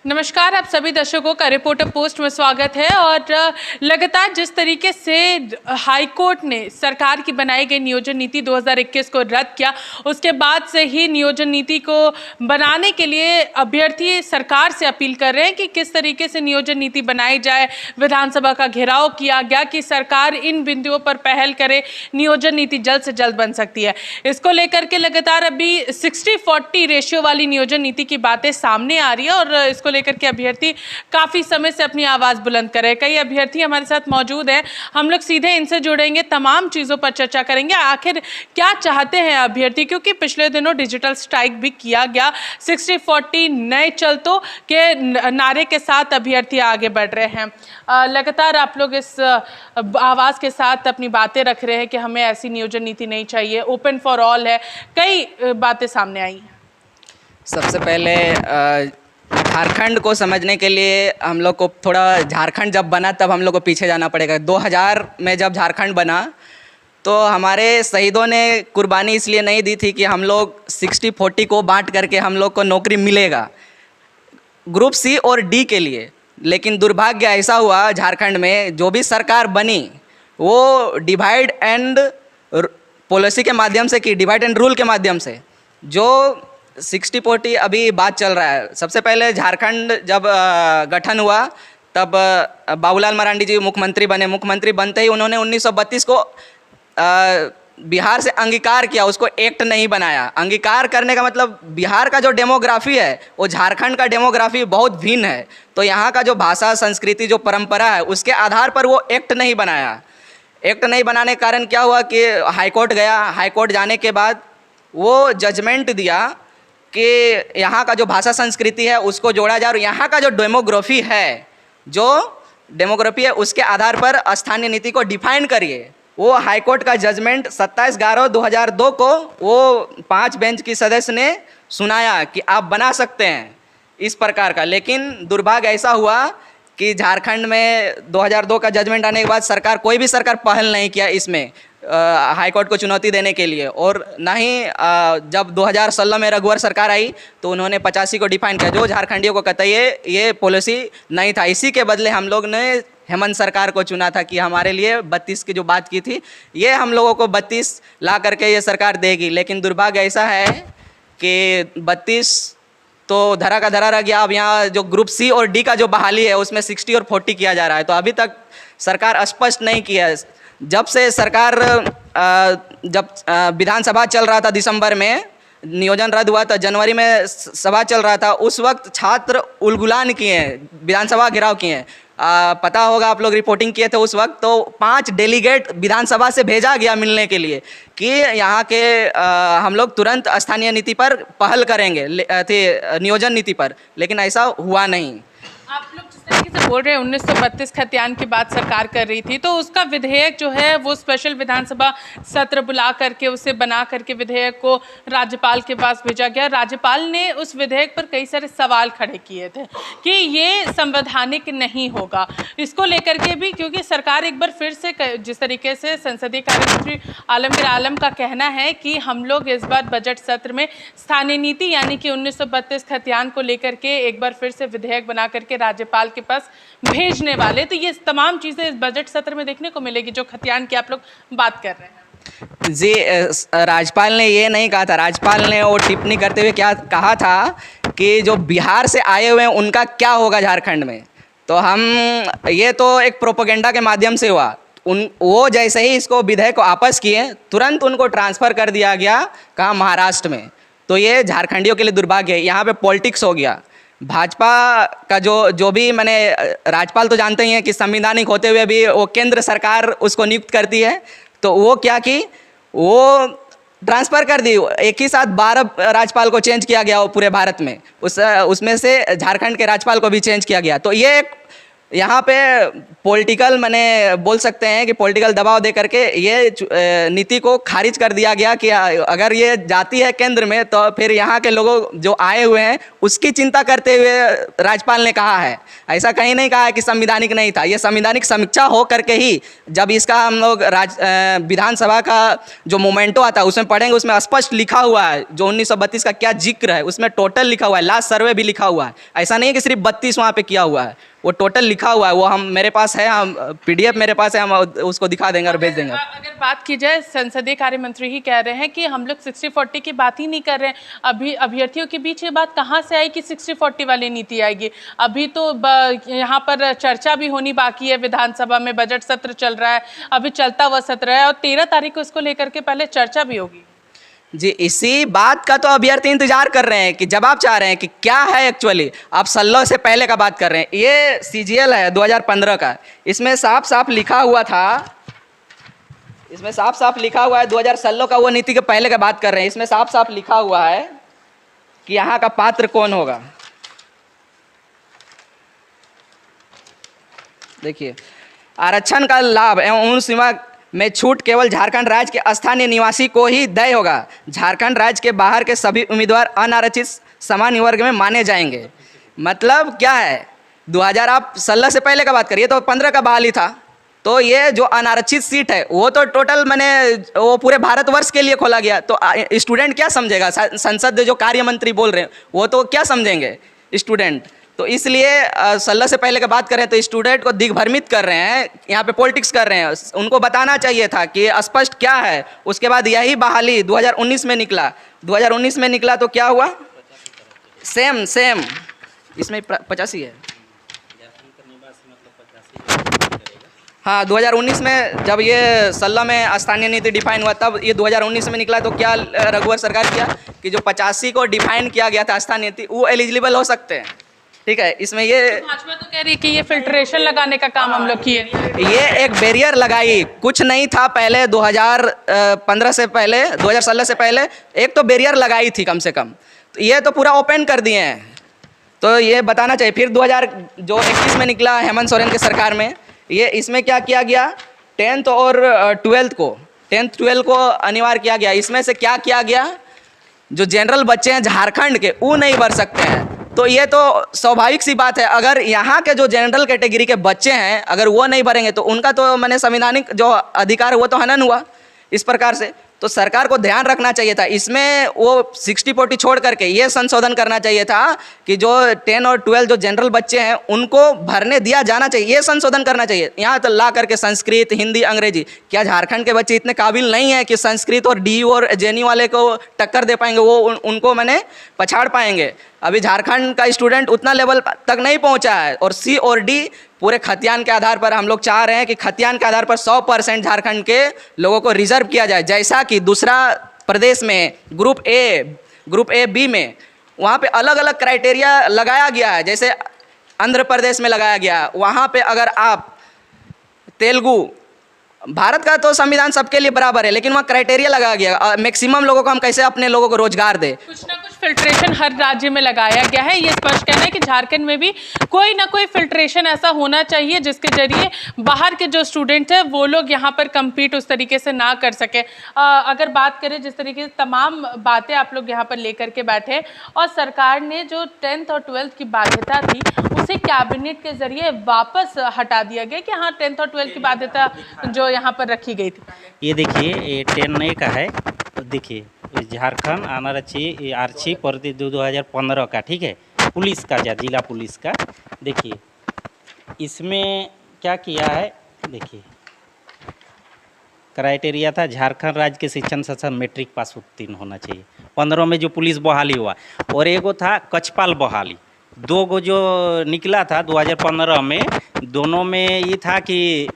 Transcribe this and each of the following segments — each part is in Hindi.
नमस्कार, आप सभी दर्शकों का रिपोर्टर पोस्ट में स्वागत है। और लगातार जिस तरीके से हाई कोर्ट ने सरकार की बनाई गई नियोजन नीति 2021 को रद्द किया, उसके बाद से ही नियोजन नीति को बनाने के लिए अभ्यर्थी सरकार से अपील कर रहे हैं कि किस तरीके से नियोजन नीति बनाई जाए। विधानसभा का घेराव किया गया कि सरकार इन बिंदुओं पर पहल करे, नियोजन नीति जल्द से जल्द बन सकती है। इसको लेकर के लगातार अभी 60-40 रेशियो वाली नियोजन नीति की बातें सामने आ रही है और इसको लेकर के अभ्यर्थी काफी समय से अपनी आवाज बुलंद कर रहे हैं। कई अभ्यर्थी हमारे साथ मौजूद हैं, हम लोग सीधे इनसे जुड़ेंगे, तमाम चीजों पर चर्चा करेंगे। आखिर क्या चाहते हैं अभ्यर्थी, क्योंकि पिछले दिनों डिजिटल स्ट्राइक भी किया गया। 60-40 नए चलतों के नारे के साथ अभ्यर्थी आगे बढ़ रहे हैं। लगातार आप लोग इस आवाज के साथ अपनी बातें रख रहे हैं कि हमें ऐसी नियोजन नीति नहीं चाहिए, ओपन फॉर ऑल है, कई बातें सामने आई हैं। सबसे पहले झारखंड को समझने के लिए हम लोग को थोड़ा, झारखंड जब बना तब हम लोग को पीछे जाना पड़ेगा। 2000 में जब झारखंड बना तो हमारे शहीदों ने कुर्बानी इसलिए नहीं दी थी कि हम लोग 60-40 को बांट करके हम लोग को नौकरी मिलेगा ग्रुप सी और डी के लिए। लेकिन दुर्भाग्य ऐसा हुआ, झारखंड में जो भी सरकार बनी वो डिवाइड एंड पॉलिसी के माध्यम से की, डिवाइड एंड रूल के माध्यम से। जो 60-40 अभी बात चल रहा है। सबसे पहले झारखंड जब गठन हुआ तब बाबूलाल मरांडी जी मुख्यमंत्री बने। मुख्यमंत्री बनते ही उन्होंने 1932 को बिहार से अंगीकार किया, उसको एक्ट नहीं बनाया। अंगीकार करने का मतलब बिहार का जो डेमोग्राफी है वो झारखंड का डेमोग्राफी बहुत भिन्न है, तो यहाँ का जो भाषा, संस्कृति, जो परंपरा है उसके आधार पर वो एक्ट नहीं बनाया। एक्ट नहीं बनाने के कारण क्या हुआ कि हाईकोर्ट गया। हाईकोर्ट जाने के बाद वो जजमेंट दिया कि यहाँ का जो भाषा संस्कृति है उसको जोड़ा जाए और यहाँ का जो डेमोग्राफी है उसके आधार पर स्थानीय नीति को डिफाइन करिए। वो हाईकोर्ट का जजमेंट 27/11/2002 को वो 5 बेंच की सदस्य ने सुनाया कि आप बना सकते हैं इस प्रकार का। लेकिन दुर्भाग्य ऐसा हुआ कि झारखंड में 2002 का जजमेंट आने के बाद कोई भी सरकार पहल नहीं किया इसमें हाईकोर्ट को चुनौती देने के लिए। और ना ही जब 2016 में रघुवर सरकार आई तो उन्होंने 85 को डिफाइन किया, जो झारखंडियों को कहता है ये पॉलिसी नहीं था। इसी के बदले हम लोग ने हेमंत सरकार को चुना था कि हमारे लिए 32 की जो बात की थी ये हम लोगों को 32 ला करके ये सरकार देगी। लेकिन दुर्भाग्य ऐसा है कि 32 तो धरा का धरा रह गया। अब यहाँ जो ग्रुप सी और डी का जो बहाली है उसमें 60 और 40 किया जा रहा है। तो अभी तक सरकार स्पष्ट नहीं किया है। जब से सरकार जब विधानसभा चल रहा था, दिसंबर में नियोजन रद्द हुआ था, जनवरी में सभा चल रहा था, उस वक्त छात्र उलगुलान किए हैं, विधानसभा घेराव किए हैं। पता होगा, आप लोग रिपोर्टिंग किए थे उस वक्त। तो 5 डेलीगेट विधानसभा से भेजा गया मिलने के लिए कि यहाँ के हम लोग तुरंत स्थानीय नीति पर पहल करेंगे, नियोजन नीति पर, लेकिन ऐसा हुआ नहीं। आप लोग जिस तरीके से बोल रहे हैं 1932 खतियान की बात सरकार कर रही थी, तो उसका विधेयक जो है वो स्पेशल विधानसभा सत्र बुला करके उसे बना करके विधेयक को राज्यपाल के पास भेजा गया। राज्यपाल ने उस विधेयक पर कई सारे सवाल खड़े किए थे कि ये संवैधानिक नहीं होगा। इसको लेकर के भी, क्योंकि सरकार एक बार फिर से, जिस तरीके से संसदीय कार्य मंत्री आलमगीर आलम का कहना है कि हम लोग इस बार बजट सत्र में स्थानीय नीति यानी कि 1932 खतियान को लेकर के एक बार फिर से विधेयक बना करके राज्यपाल के पास भेजने वाले। तो ये तमाम चीजें इस बजट सत्र में देखने को मिलेगी जो खतियान की आप लोग बात कर रहे हैं। जी, राज्यपाल ने ये नहीं कहा था। राज्यपाल ने वो टिप्पणी करते हुए क्या कहा था कि जो बिहार से आए हुए हैं उनका क्या होगा झारखंड में। तो हम, ये तो एक प्रोपेगेंडा के माध्यम से हुआ। वो जैसे ही इसको विधेयक को वापस किए तुरंत उनको ट्रांसफ़र कर दिया गया, कहाँ, महाराष्ट्र में। तो ये झारखंडियों के लिए दुर्भाग्य है। यहाँ पे पॉलिटिक्स हो गया। भाजपा का जो भी, मैंने, राज्यपाल तो जानते ही हैं कि संवैधानिक होते हुए भी वो केंद्र सरकार उसको नियुक्त करती है। तो वो क्या कि वो ट्रांसफ़र कर दी। एक ही साथ 12 राज्यपाल को चेंज किया गया वो पूरे भारत में। उसमें से झारखंड के राज्यपाल को भी चेंज किया गया। तो ये एक यहाँ पे पॉलिटिकल मैंने बोल सकते हैं कि पॉलिटिकल दबाव दे करके ये नीति को खारिज कर दिया गया कि अगर ये जाती है केंद्र में तो फिर यहाँ के लोगों जो आए हुए हैं उसकी चिंता करते हुए राज्यपाल ने कहा है। ऐसा कहीं नहीं कहा है कि संवैधानिक नहीं था। ये संवैधानिक समीक्षा हो करके ही जब इसका हम लोग विधानसभा का जो मोमेंटो आता है उसमें पढ़ेंगे, उसमें स्पष्ट लिखा हुआ है जो 1932 का क्या जिक्र है, उसमें टोटल लिखा हुआ है, लास्ट सर्वे भी लिखा हुआ है। ऐसा नहीं है कि सिर्फ 32 वहाँ पे किया हुआ है, वो टोटल लिखा हुआ है। वो हम मेरे पास है, हम पीडीएफ मेरे पास है, हम उसको दिखा देंगे और भेज देंगे। अगर बात की जाए, संसदीय कार्य मंत्री ही कह रहे हैं कि हम लोग 60-40 की बात ही नहीं कर रहे हैं। अभी अभ्यर्थियों के बीच ये बात कहाँ से आई कि 60-40 वाली नीति आएगी? अभी तो यहाँ पर चर्चा भी होनी बाकी है, विधानसभा में बजट सत्र चल रहा है, अभी चलता हुआ सत्र है और 13 तारीख को इसको लेकर के पहले चर्चा भी होगी। जी, इसी बात का तो अभ्यर्थी इंतजार कर रहे हैं कि जवाब चाह रहे हैं कि क्या है एक्चुअली। आप 16 से पहले का बात कर रहे हैं, ये सीजीएल है 2015 का, इसमें साफ साफ लिखा हुआ था, इसमें साफ साफ लिखा हुआ है 2016 का, वो नीति के पहले का बात कर रहे हैं। इसमें साफ साफ लिखा हुआ है कि यहाँ का पात्र कौन होगा। देखिए, आरक्षण का लाभ एवं उन सीमा में छूट केवल झारखंड राज्य के स्थानीय निवासी को ही देय होगा। झारखंड राज्य के बाहर के सभी उम्मीदवार अनारक्षित सामान्य वर्ग में माने जाएंगे। मतलब क्या है, 2016 से पहले का बात करिए तो 15 का बहाली था, तो ये जो अनारक्षित सीट है वो तो टोटल मैंने वो पूरे भारतवर्ष के लिए खोला गया। तो स्टूडेंट क्या समझेगा? संसद जो कार्य मंत्री बोल रहे हैं वो तो क्या समझेंगे स्टूडेंट? तो इसलिए 16 से पहले की बात करें तो स्टूडेंट को दिग्भ्रमित कर रहे हैं, यहाँ पे पॉलिटिक्स कर रहे हैं। उनको बताना चाहिए था कि स्पष्ट क्या है। उसके बाद यही बहाली 2019 में निकला। 2019 में निकला तो क्या हुआ? सेम इसमें 85 है। हाँ, 2019 में जब ये 16 में स्थानीय नीति डिफाइन हुआ तब ये 2019 में निकला। तो क्या रघुवर सरकार किया कि जो 85 को डिफाइन किया गया था स्थानीय नीति, वो एलिजिबल हो सकते हैं। ठीक है, इसमें ये भाजपा तो कह रही है कि ये फिल्ट्रेशन लगाने का काम हम लोग किए। ये एक बैरियर लगाई, कुछ नहीं था पहले 2015 से पहले, 2016 से पहले एक तो बैरियर लगाई थी कम से कम। तो ये तो पूरा ओपन कर दिए हैं, तो ये बताना चाहिए। फिर 2021 में निकला हेमंत सोरेन की सरकार में, ये इसमें क्या किया गया, 10th और 12th को अनिवार्य किया गया। इसमें से क्या किया गया, जो जनरल बच्चे हैं झारखंड के वो नहीं भर सकते हैं। तो ये तो स्वाभाविक सी बात है, अगर यहाँ के जो जनरल कैटेगरी के बच्चे हैं अगर वो नहीं भरेंगे तो उनका तो मैंने संवैधानिक जो अधिकार है वो तो हनन हुआ इस प्रकार से। तो सरकार को ध्यान रखना चाहिए था, इसमें वो 60-40 छोड़ करके ये संशोधन करना चाहिए था कि जो 10 और 12 जो जनरल बच्चे हैं उनको भरने दिया जाना चाहिए, ये संशोधन करना चाहिए। यहाँ तो ला करके संस्कृत, हिंदी, अंग्रेजी, क्या झारखंड के बच्चे इतने काबिल नहीं है कि संस्कृत और DU और JNU वाले को टक्कर दे पाएंगे? वो उनको मैंने पछाड़ पाएंगे। अभी झारखंड का स्टूडेंट उतना लेवल तक नहीं पहुँचा है। और C और D पूरे खतियान के आधार पर हम लोग चाह रहे हैं कि खतियान के आधार पर 100% झारखंड के लोगों को रिजर्व किया जाए, जैसा कि दूसरा प्रदेश में ग्रुप ए बी में वहाँ पे अलग अलग क्राइटेरिया लगाया गया है। जैसे आंध्र प्रदेश में लगाया गया, वहाँ पे अगर आप तेलुगु, भारत का तो संविधान सबके लिए बराबर है, लेकिन वहाँ क्राइटेरिया लगाया गया मैक्सिमम लोगों को हम कैसे अपने लोगों को रोजगार दे। कुछ ना कुछ फिल्ट्रेशन हर राज्य में लगाया गया है। ये स्पष्ट कहना है कि झारखंड में भी कोई ना कोई फिल्ट्रेशन ऐसा होना चाहिए जिसके जरिए बाहर के जो स्टूडेंट हैं वो लोग यहाँ पर compete उस तरीके से ना कर सके। अगर बात करें जिस तरीके से तमाम बातें आप लोग यहाँ पर लेकर के बैठे और सरकार ने जो 10th और 12th की बाध्यता थी उसे कैबिनेट के जरिए वापस हटा दिया गया कि हाँ 10th और 12th की बाध्यता जो यहाँ पर रखी गई थी। ये देखिए, ये 10 का है। देखिए, झारखंड अनारक्षी आरक्षी प्रति 2015 का, ठीक है, पुलिस का, जिला पुलिस का। देखिए इसमें क्या किया है, देखिए क्राइटेरिया था झारखंड राज्य के शिक्षण संस्थान मैट्रिक पास उत्तीर्ण होना चाहिए। 15 में जो पुलिस बहाली हुआ, और एगो था कक्षपाल बहाली। 2 गो जो निकला था 2015 में, दोनों में ये था कि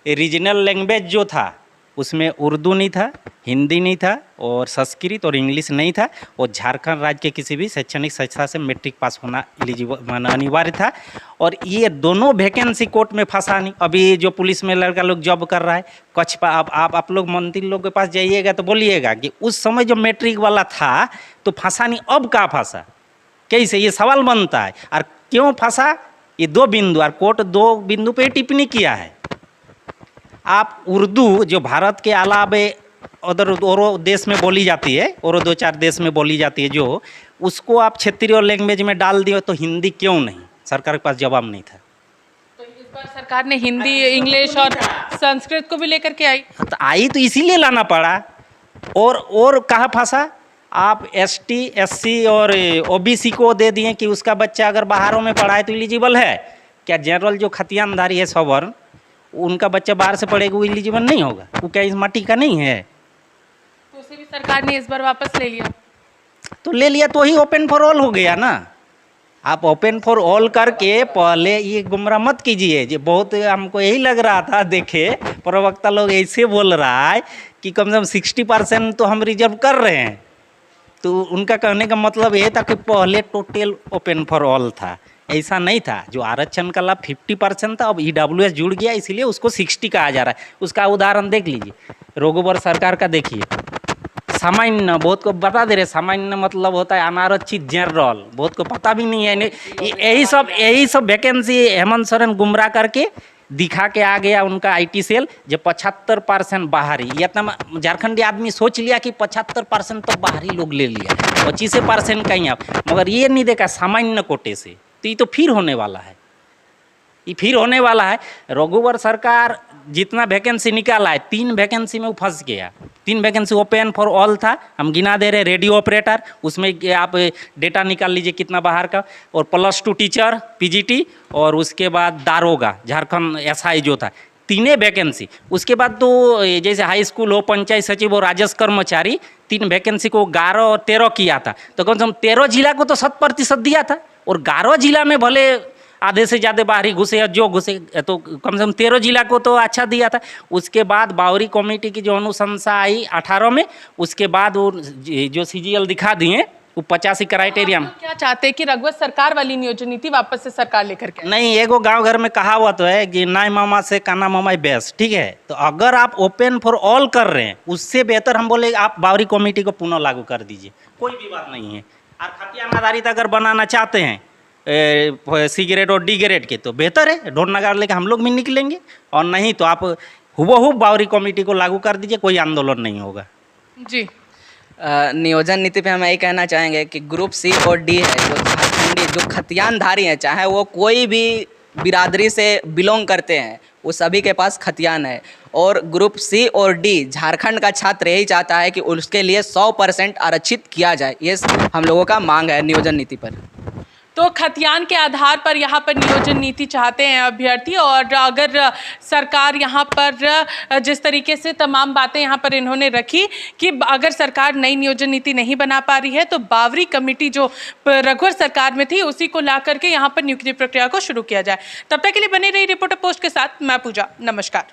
रीजनल लैंग्वेज जो था उसमें उर्दू नहीं था, हिंदी नहीं था, और संस्कृत और इंग्लिश नहीं था, और झारखंड राज्य के किसी भी शैक्षणिक संस्था से मैट्रिक पास होना एलिजिबल अनिवार्य था। और ये दोनों वैकेंसी कोर्ट में फंसा नहीं। अभी जो पुलिस में लड़का लोग जॉब कर रहा है कक्षपाल, आप लोग मंत्री लोग के पास जाइएगा तो बोलिएगा कि उस समय जो मैट्रिक वाला था तो फंसा नहीं, अब कहाँ फंसा, कैसे, ये सवाल बनता है। और क्यों फंसा, ये 2 बिंदु, और कोर्ट 2 बिंदु पे टिप्पणी किया है। आप उर्दू जो भारत के अलावे उधर और देश में बोली जाती है, और 2-4 देश में बोली जाती है, जो उसको आप क्षेत्रीय लैंग्वेज में डाल दिए तो हिंदी क्यों नहीं? सरकार के पास जवाब नहीं था। तो इस बार सरकार ने हिंदी, इंग्लिश और संस्कृत को भी लेकर के आई। तो आई तो इसीलिए लाना पड़ा। और कहाँ फंसा? आप एसटी, एससी और ओबीसी को दे दिए कि उसका बच्चा अगर बाहरों में पढ़ा है तो एलिजिबल है। क्या जनरल जो खतियानधारी है सवर्ण, उनका बच्चा बाहर से पढ़ेगा वो एलिजिबल नहीं होगा? वो क्या इस माटी का नहीं है? तो उसे भी सरकार ने इस बार वापस ले लिया। तो ले लिया तो ही ओपन फॉर ऑल हो गया ना। आप ओपन फॉर ऑल करके पहले ये गुमराह मत कीजिए। जो बहुत हमको यही लग रहा था, देखे प्रवक्ता लोग ऐसे बोल रहा है कि कम से कम 60% तो हम रिजर्व कर रहे हैं। तो उनका कहने का मतलब ये था कि पहले टोटल ओपन फॉर ऑल था, ऐसा नहीं था। जो आरक्षण का लाभ 50% था, अब ईडब्ल्यूएस जुड़ गया इसलिए उसको 60 कहा जा रहा है। उसका उदाहरण देख लीजिए, रघुवर सरकार का देखिए। सामान्य, बहुत को बता दे रहे, सामान्य मतलब होता है अनारक्षित जनरल, बहुत को पता भी नहीं है। यही सब वैकेंसी हेमंत सोरेन गुमराह करके दिखा के आ गया उनका आईटी सेल, जो 75% बाहरी। ये इतना झारखंडी आदमी सोच लिया कि 75% तो बाहरी लोग ले लिया, 25% कहीं आप, मगर ये नहीं देखा सामान्य कोटे से। तो ये तो फिर होने वाला है, ये फिर होने वाला है। रघुवर सरकार जितना वैकेंसी निकाला है, 3 वैकेंसी में वो फंस गया। 3 वैकेंसी ओपन फॉर ऑल था, हम गिना दे रहे। रेडियो ऑपरेटर, उसमें आप डेटा निकाल लीजिए कितना बाहर का, और +2 टीचर पीजीटी, और उसके बाद दारोगा झारखंड एसआई जो था, 3 वैकेंसी। उसके बाद तो जैसे हाई स्कूल हो, पंचायत सचिव और राजस्व कर्मचारी, 3 वैकेंसी को 11 और 13 किया था। तो कम से कम 13 जिला को तो 100% दिया था, और 11 जिला में भले आधे से ज़्यादा बाहरी घुसे या जो घुसे, तो कम से कम 13 जिला को तो अच्छा दिया था। उसके बाद बावरी कमेटी की जो अनुशंसा आई 18 में, उसके बाद वो जो सीजीएल दिखा दिए वो 85 क्राइटेरिया में। क्या चाहते हैं कि रघुवर सरकार वाली नियोजन नीति वापस से सरकार लेकर के? नहीं, एगो गांव घर में कहावत तो है कि नाई मामा से काना मामा बेस्ट, ठीक है। तो अगर आप ओपन फॉर ऑल कर रहे हैं, उससे बेहतर हम बोले आप बावरी कमेटी को पुनः लागू कर दीजिए, कोई भी बात नहीं है। और खतियान आधारित अगर बनाना चाहते हैं सी ग्रेड और डी ग्रेड के, तो बेहतर है, ढोल नगाड़ लेकर हम लोग भी निकलेंगे। और नहीं तो आप हुबहू बावरी कमेटी को लागू कर दीजिए, कोई आंदोलन नहीं होगा। जी, नियोजन नीति पे हम यही कहना चाहेंगे कि ग्रुप सी और डी है, जो झारखंडी, जो खतियानधारी हैं, चाहे वो कोई भी बिरादरी से बिलोंग करते हैं, वो सभी के पास खतियान है। और ग्रुप सी और डी झारखंड का छात्र यही चाहता है कि उसके लिए 100% आरक्षित किया जाए। ये हम लोगों का मांग है नियोजन नीति पर। तो खतियान के आधार पर यहाँ पर नियोजन नीति चाहते हैं अभ्यर्थी। और अगर सरकार यहाँ पर जिस तरीके से तमाम बातें यहाँ पर इन्होंने रखी कि अगर सरकार नई नियोजन नीति नहीं बना पा रही है, तो बावरी कमेटी जो रघुवर सरकार में थी उसी को ला करके यहाँ पर नियुक्ति प्रक्रिया को शुरू किया जाए। तब तक के लिए बने रही रिपोर्टर पोस्ट के साथ, मैं पूजा। नमस्कार।